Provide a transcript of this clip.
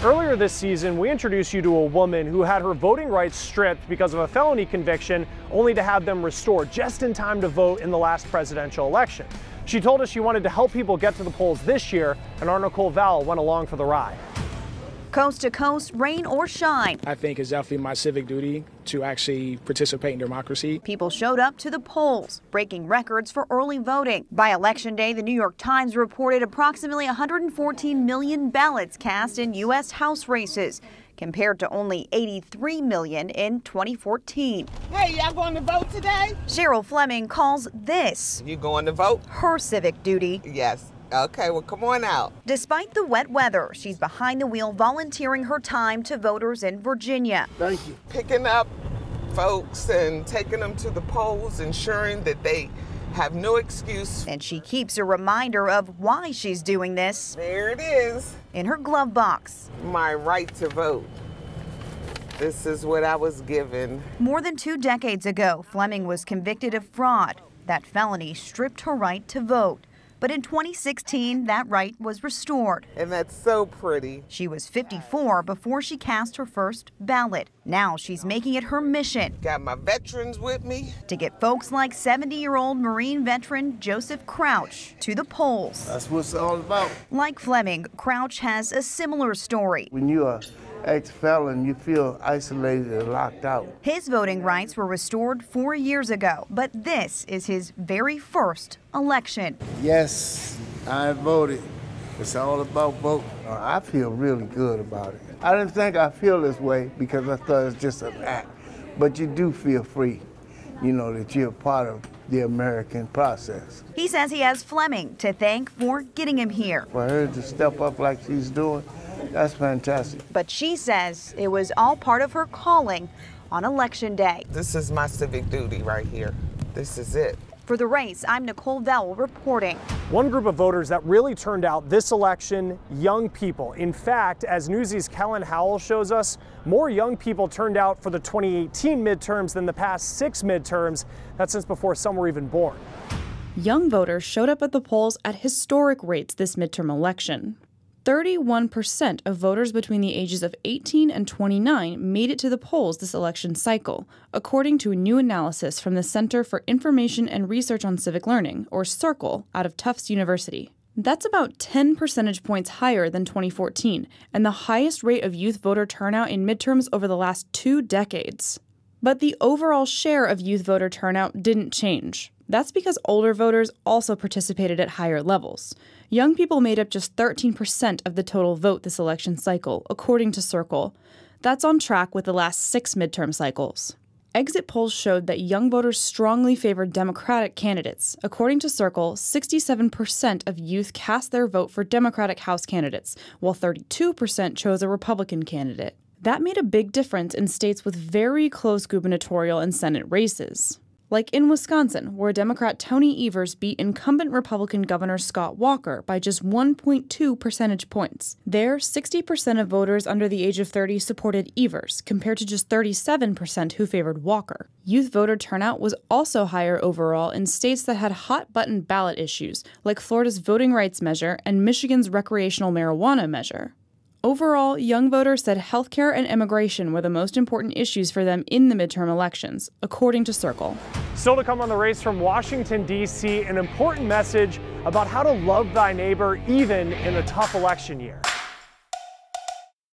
Earlier this season, we introduced you to a woman who had her voting rights stripped because of a felony conviction, only to have them restored just in time to vote in the last presidential election. She told us she wanted to help people get to the polls this year, and our Nicole Vowell went along for the ride. Coast to coast, rain or shine. I think it's definitely my civic duty to actually participate in democracy. People showed up to the polls, breaking records for early voting. By Election Day, the New York Times reported approximately 114 million ballots cast in U.S. House races, compared to only 83 million in 2014. Hey, y'all going to vote today? Cheryl Fleming calls this You going to vote? her civic duty. Yes. Okay, well, come on out. Despite the wet weather, she's behind the wheel volunteering her time to voters in Virginia. Thank you. Picking up folks and taking them to the polls, ensuring that they have no excuse. And she keeps a reminder of why she's doing this There it is. in her glove box. My right to vote. This is what I was given. More than 2 decades ago, Fleming was convicted of fraud. That felony stripped her right to vote. But in 2016, that right was restored. And that's so pretty. She was 54 before she cast her first ballot. Now she's making it her mission Got my veterans with me. to get folks like 70-year-old Marine veteran Joseph Crouch to the polls. That's what it's all about. Like Fleming, Crouch has a similar story. When you're an ex-felon, you feel isolated and locked out. His voting rights were restored 4 years ago, but this is his very first election. Yes, I voted. It's all about voting. I feel really good about it. I didn't think I'd feel this way because I thought it's just an act. But you do feel free, you know, that you're part of the American process. He says he has Fleming to thank for getting him here. For her to step up like she's doing, that's fantastic. But she says it was all part of her calling on Election Day. This is my civic duty right here. This is it. For The Race, I'm Nicole Vowell reporting. One group of voters that really turned out this election, young people. In fact, as Newsy's Kellen Howell shows us, more young people turned out for the 2018 midterms than the past 6 midterms. That's since before some were even born. Young voters showed up at the polls at historic rates this midterm election. 31% of voters between the ages of 18 and 29 made it to the polls this election cycle, according to a new analysis from the Center for Information and Research on Civic Learning, or CIRCLE, out of Tufts University. That's about 10 percentage points higher than 2014, and the highest rate of youth voter turnout in midterms over the last 2 decades. But the overall share of youth voter turnout didn't change. That's because older voters also participated at higher levels. Young people made up just 13% of the total vote this election cycle, according to CIRCLE. That's on track with the last 6 midterm cycles. Exit polls showed that young voters strongly favored Democratic candidates. According to CIRCLE, 67% of youth cast their vote for Democratic House candidates, while 32% chose a Republican candidate. That made a big difference in states with very close gubernatorial and Senate races. Like in Wisconsin, where Democrat Tony Evers beat incumbent Republican Governor Scott Walker by just 1.2 percentage points. There, 60% of voters under the age of 30 supported Evers, compared to just 37% who favored Walker. Youth voter turnout was also higher overall in states that had hot-button ballot issues, like Florida's voting rights measure and Michigan's recreational marijuana measure. Overall, young voters said healthcare and immigration were the most important issues for them in the midterm elections, according to CIRCLE. Still to come on The Race from Washington, D.C., an important message about how to love thy neighbor even in a tough election year.